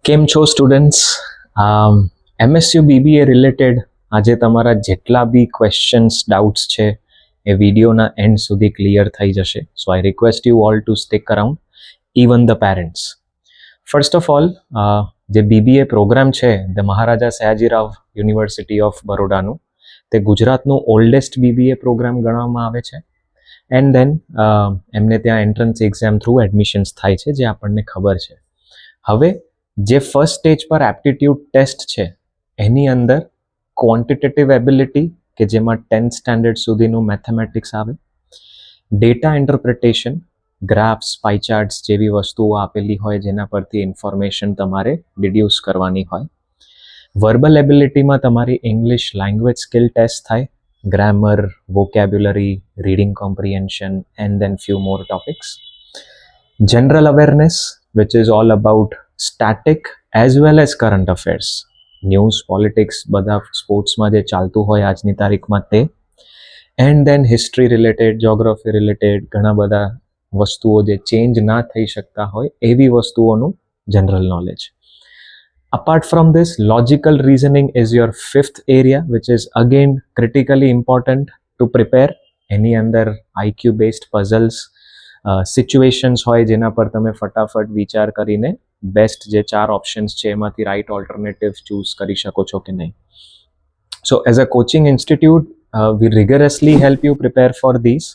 કેમ છો students? MSU BBA related આજે તમારા જેટલા બી ક્વેશ્ચન્સ ડાઉટ્સ છે એ વિડીયોના એન્ડ સુધી ક્લિયર થઈ જશે. So I request you all to stick around, even the parents. First of all, જે બીબીએ પ્રોગ્રામ છે the Maharaja Sayajirao University of બરોડાનું, તે ગુજરાતનું ઓલ્ડેસ્ટ બીબીએ પ્રોગ્રામ ગણવામાં આવે છે. એન્ડ દેન એમને ત્યાં એન્ટ્રન્સ એક્ઝામ થ્રુ એડમિશન્સ થાય છે, જે આપણને ખબર છે. હવે જે ફર્સ્ટ સ્ટેજ પર એપ્ટિટ્યૂડ ટેસ્ટ છે એની અંદર ક્વોન્ટિટેટિવ એબિલિટી કે જેમાં 10th સ્ટાન્ડર્ડ સુધીનું મેથેમેટિક્સ આવે, ડેટા ઇન્ટરપ્રિટેશન, ગ્રાફ્સ, પાઈ ચાર્ટ્સ જેવી વસ્તુઓ આપેલી હોય જેના પરથી ઇન્ફોર્મેશન તમારે ડિડ્યુસ કરવાની હોય. વર્બલ એબિલિટીમાં તમારી ઇંગ્લિશ લેંગ્વેજ સ્કિલ ટેસ્ટ થાય, grammar, vocabulary, reading comprehension and then few more topics. General awareness which is all about static as well as current affairs, news, politics, બધા સ્પોર્ટ્સમાં જે ચાલતું હોય આજની તારીખમાં તે. And then history related, geography related ઘણા બધા વસ્તુઓ જે ચેન્જ ના થઈ શકતા હોય એવી વસ્તુઓનું general knowledge. Apart from this, logical reasoning is your fifth area which is again critically important to prepare. એની અંદર આઈક્યુ બેઝડ પઝલ્સ, સિચ્યુએશન્સ હોય જેના પર તમે ફટાફટ વિચાર કરીને બેસ્ટ જે 4 ઓપ્શન્સ છે એમાંથી રાઇટ ઓલ્ટરનેટિવ ચૂઝ કરી શકો છો કે નહીં. સો as a coaching institute we rigorously help you prepare for these,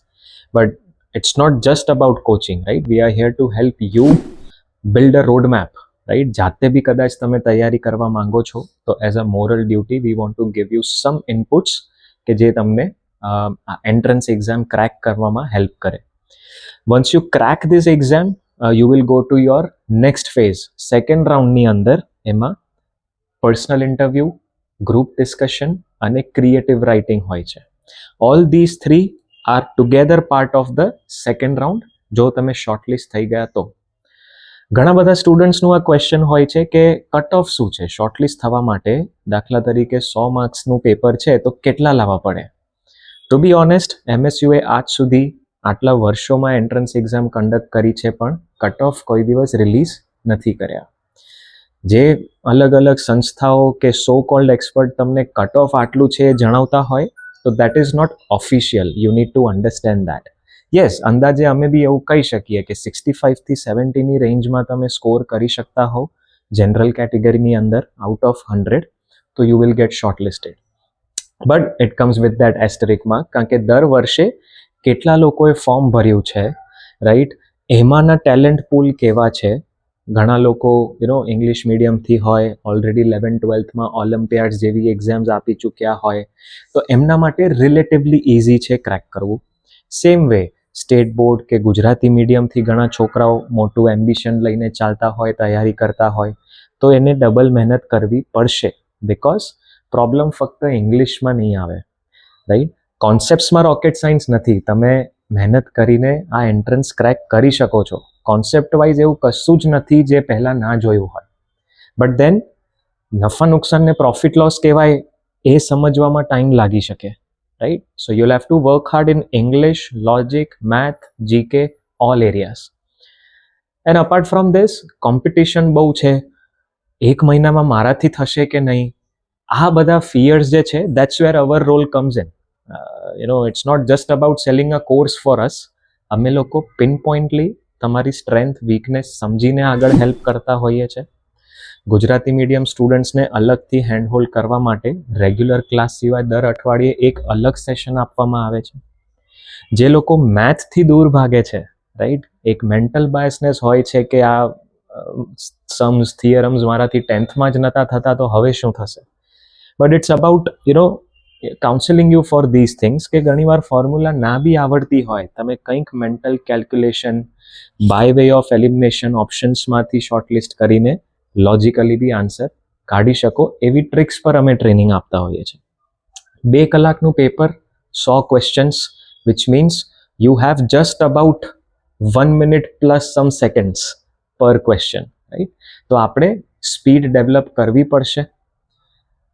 but it's not just about coaching, right? We are here to help you build a roadmap, right? જાતે બી કદાચ તમે તૈયારી કરવા માંગો છો તો as a moral duty we want to give you some inputs કે જે તમને એન્ટ્રન્સ એક્ઝામ ક્રેક કરવામાં હેલ્પ કરે. Once you crack this exam, you will go to your next phase. Second round ની અંદર એમાં પર્સનલ ઇન્ટરવ્યૂ, ગ્રુપ ડિસ્કશન અને creative writing હોય છે. All this 3 are together part of the second round જો તમે શોર્ટલિસ્ટ થઈ ગયા તો. ઘણા બધા સ્ટુડન્ટ્સનું આ ક્વેશ્ચન હોય છે કે કટ ઓફ શું છે શોર્ટલિસ્ટ થવા માટે? દાખલા તરીકે 100 માર્ક્સનું પેપર છે તો કેટલા લાવવા પડે? ટુ બી ઓનેસ્ટ, એમએસયુએ આજ સુધી આટલા વર્ષોમાં એન્ટ્રન્સ એક્ઝામ કન્ડક્ટ કરી છે પણ કટ ઓફ કોઈ દિવસ રિલીઝ નથી કર્યા. જે અલગ અલગ સંસ્થાઓ કે સો કોલ્ડ એક્સપર્ટ તમને કટ ઓફ આટલું છે એ જણાવતા હોય તો that is not official. You need to understand that. Yes, અંદાજે અમે બી એવું કહી શકીએ કે 65 થી 70ની રેન્જમાં તમે સ્કોર કરી શકતા હો જનરલ કેટેગરીની અંદર આઉટ ઓફ 100 તો you will get shortlisted. But it comes with that asterisk mark, કારણ કે દર વર્ષે કેટલા લોકોએ ફોર્મ ભર્યું છે, રાઈટ? એમાંના ટેલેન્ટ પૂલ કેવા છે? ઘણા લોકો ઇંગ્લિશ મીડિયમથી હોય, ઓલરેડી 11-12માં ઓલિમ્પિયાડ્સ જેવી એક્ઝામ્સ આપી ચૂક્યા હોય તો એમના માટે રિલેટિવલી ઇઝી છે ક્રેક કરવું. સેમ વે સ્ટેટ બોર્ડ કે ગુજરાતી મીડિયમથી ઘણા છોકરાઓ મોટું એમ્બિશન લઈને ચાલતા હોય, તૈયારી કરતા હોય તો એને ડબલ મહેનત કરવી પડશે. બિકોઝ પ્રોબ્લેમ ફક્ત ઇંગ્લિશમાં નહીં આવે, રાઈટ? કોન્સેપ્ટ્સમાં રોકેટ સાયન્સ નથી. તમે મહેનત કરીને આ એન્ટ્રન્સ ક્રેક કરી શકો છો. કોન્સેપ્ટ વાઇઝ એવું કશું જ નથી જે પહેલાં ના જોયું હોય. બટ દેન નફા નુકસાનને પ્રોફિટ લોસ કહેવાય એ સમજવામાં ટાઈમ લાગી શકે, right? So you will have to work hard in English, logic, math, GK, all areas. And apart from this, competition બહુ છે. એક મહિનામાં મારાથી થશે કે નહીં, આ બધા ફિયર્સ જે છે that's where our role comes in. It's not just about selling a course for us. અમે લોકો પિનપોઇન્ટલી તમારી સ્ટ્રેન્થ, વીકનેસ સમજીને આગળ હેલ્પ કરતા હોઈએ છીએ. ગુજરાતી મીડિયમ સ્ટુડન્ટ્સને અલગથી હેન્ડહોલ્ડ કરવા માટે રેગ્યુલર ક્લાસ સિવાય દર અઠવાડિયે એક અલગ સેશન આપવામાં આવે છે. જે લોકો મેથથી દૂર ભાગે છે, રાઈટ? એક મેન્ટલ બાયસનેસ હોય છે કે આ સમ્સ, થિયરમ્સ મારાથી 10thમાં જ નહોતા થતા તો હવે શું થશે? But it's about counselling you for these things કે ઘણીવાર ફોર્મ્યુલા ના બી આવડતી હોય, તમે કંઈક mental calculation by way of elimination ઓપ્શન્સમાંથી શોર્ટલિસ્ટ કરીને લોજિકલી બી આન્સર કાઢી શકો એવી ટ્રિક્સ પર અમે ટ્રેનિંગ આપતા હોઈએ છીએ. 2 કલાકનું paper, 100 questions, which means you have just about 1 minute plus some seconds પર ક્વેશ્ચન, રાઈટ? તો આપણે સ્પીડ ડેવલપ કરવી પડશે.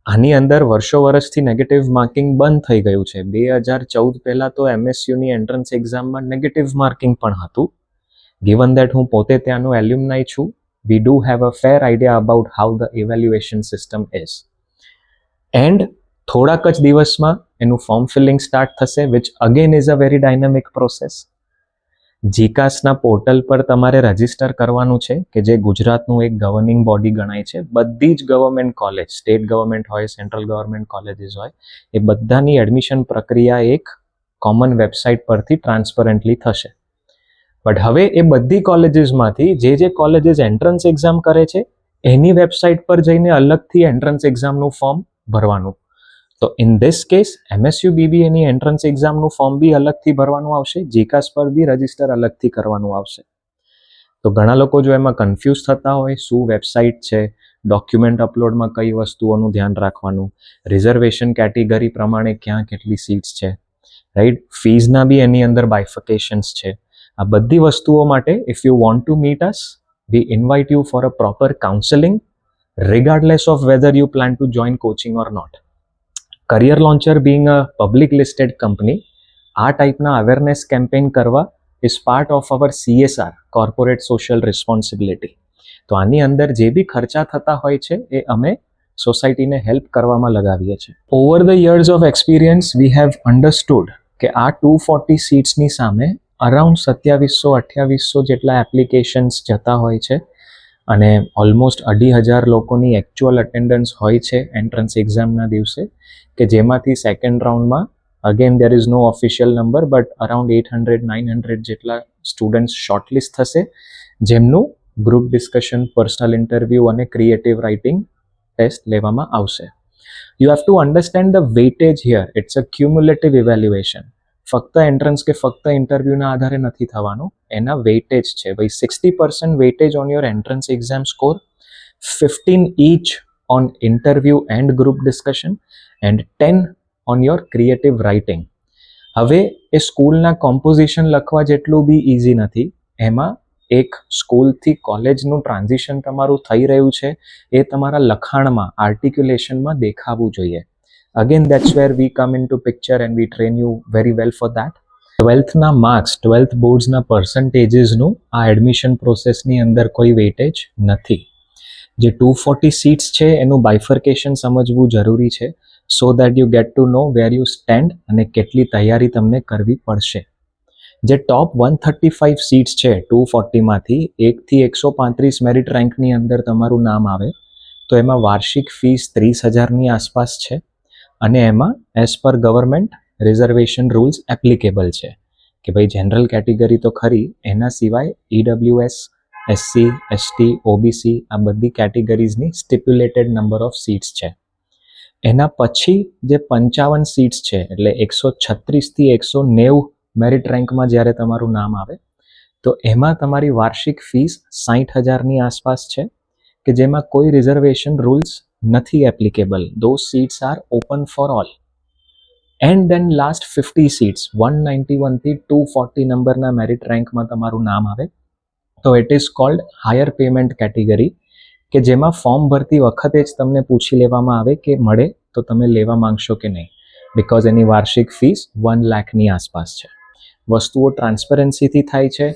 આની અંદર વર્ષોથી નેગેટિવ માર્કિંગ બંધ થઈ ગયું છે. 2014 પહેલાં તો એમએસયુની એન્ટ્રન્સ એક્ઝામમાં નેગેટિવ માર્કિંગ પણ હતું. ગિવન દેટ હું પોતે ત્યાંનો એલ્યુમનાઈ છું, we do have a fair idea about how the evaluation system is. And થોડાક જ દિવસમાં એનું ફોર્મ ફિલિંગ સ્ટાર્ટ થશે, which again is a very dynamic process. જીકાસના પોર્ટલ પર તમારે રજીસ્ટર કરવાનું છે, કે જે ગુજરાતનું એક ગવર્નિંગ બોડી ગણાય છે. બધી જ ગવર્મેન્ટ કોલેજ, સ્ટેટ ગવર્મેન્ટ હોય, સેન્ટ્રલ ગવર્મેન્ટ કોલેજીસ હોય, એ બધાની એડમિશન પ્રક્રિયા એક કોમન વેબસાઇટ પરથી ટ્રાન્સપરન્ટલી થશે. બટ હવે એ બધી કોલેજીસમાંથી જે કોલેજીસ એન્ટ્રન્સ એક્ઝામ કરે છે એની વેબસાઇટ પર જઈને અલગથી એન્ટ્રન્સ એક્ઝામનું ફોર્મ ભરવાનું. તો ઇન ધીસ કેસ MSU BBAની એન્ટ્રન્સ એક્ઝામનું ફોર્મ બી અલગથી ભરવાનું આવશે, જીકાસ પર બી રજીસ્ટર અલગથી કરવાનું આવશે. તો ઘણા લોકો જો એમાં કન્ફ્યુઝ થતા હોય, શું વેબસાઇટ છે, ડોક્યુમેન્ટ અપલોડમાં કઈ વસ્તુઓનું ધ્યાન રાખવાનું, રિઝર્વેશન કેટેગરી પ્રમાણે ક્યાં કેટલી સીટ્સ છે, રાઈટ, ફીઝના બી એની અંદર બાયફિકેશન્સ છે. આ બધી વસ્તુઓ માટે if you want to meet us, we invite you for a proper counselling regardless of whether you plan to join coaching or not. Career Launcher being a public listed company, આ ટાઈપના awareness campaign કરવા is part of our CSR, corporate social responsibility. તો આની અંદર જે બી ખર્ચા થતા હોય છે એ અમે સોસાયટીને હેલ્પ કરવામાં લગાવીએ છીએ. Over the years of experience we have understood કે આ 240 સીટ્સની સામે અરાઉન્ડ 2700-2800 જેટલા એપ્લિકેશન્સ જતા હોય છે, અને ઓલમોસ્ટ 2500 લોકોની એકચ્યુઅલ અટેન્ડન્સ હોય છે એન્ટ્રન્સ એક્ઝામના દિવસે, કે જેમાંથી સેકન્ડ રાઉન્ડમાં again there is no official number, but around 800-900 જેટલા સ્ટુડન્ટ્સ શોર્ટલિસ્ટ થશે, જેમનું ગ્રુપ ડિસ્કશન, પર્સનલ ઇન્ટરવ્યૂ અને ક્રિએટિવ રાઇટિંગ ટેસ્ટ લેવામાં આવશે. You have to understand the weightage here. It's a cumulative evaluation. ફક્ત એન્ટ્રન્સ કે ફક્ત ઇન્ટરવ્યૂના આધારે નથી થવાનું, એના વેટેજ છે ભાઈ. 60% weightage on your entrance exam score, 15 each on interview and group discussion, and 10 on your creative writing. હવે એ સ્કૂલના કોમ્પોઝિશન લખવા જેટલું બી ઇઝી નથી. એમાં એક સ્કૂલથી કોલેજનું ટ્રાન્ઝિશન તમારું થઈ રહ્યું છે એ તમારા લખાણમાં, આર્ટિક્યુલેશનમાં દેખાવું જોઈએ. Again, that's where we come into picture and we train you very well for that. 12thના માર્ક્સ, 12th બોર્ડ્સના પર્સન્ટેજીસનું આ એડમિશન પ્રોસેસની અંદર કોઈ વેટેજ નથી. જે 240 સીટ્સ છે એનું બાયફર્કેશન સમજવું જરૂરી છે, so that you get to know where you stand અને કેટલી તૈયારી તમને કરવી પડશે. જે ટોપ 135 સીટ્સ છે 240માંથી 1થી 135 મેરિટ રેન્કની અંદર તમારું નામ આવે, તો એમાં વાર્ષિક ફીસ 30,000ની આસપાસ છે, અને એમાં as per government reservation rules applicable છે, કે ભાઈ જનરલ કેટેગરી તો ખરી, એના સિવાય EWS, SC, ST, OBC આ બધી કેટેગરીઝની સ્ટિપ્યુલેટેડ નંબર ઓફ સીટ્સ છે. એના પછી જે 55 સીટ્સ છે, એટલે 136થી 190 મેરિટ રેન્કમાં જ્યારે તમારું નામ આવે, તો એમાં તમારી વાર્ષિક ફીસ 60,000ની આસપાસ છે, કે જેમાં કોઈ રિઝર્વેશન રૂલ્સ નથી applicable. Those seats are open for all. And then last 50 seats 191થી 240 નંબરના મેરિટ રેન્કમાં તમારું નામ આવે, તો it is called higher payment category, કે જેમાં ફોર્મ ભરતી વખતે જ તમને પૂછી લેવામાં આવે કે મળે તો તમે લેવા માંગશો કે નહીં, બિકોઝ એની વાર્ષિક ફીસ 1 લાખની આસપાસ છે. વસ્તુઓ ટ્રાન્સપરન્સીથી થાય છે.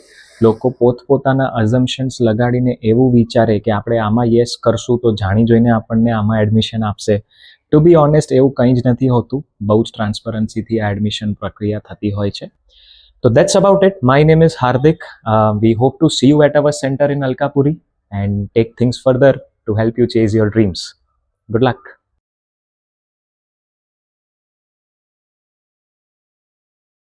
લોકો પોતપોતાના અઝમ્પશન્સ લગાડીને એવું વિચારે કે આપણે આમાં યસ કરશું તો જાણી જોઈને આપણને આમાં એડમિશન આપશે. ટુ બી ઓનેસ્ટ એવું કંઈ જ નથી હોતું. બહુ જ ટ્રાન્સપરન્સીથી આ એડમિશન પ્રક્રિયા થતી હોય છે. So that's about it. My name is Hardik. We hope to see you at our center in Alkapuri and take things further to help you chase your dreams. Good luck.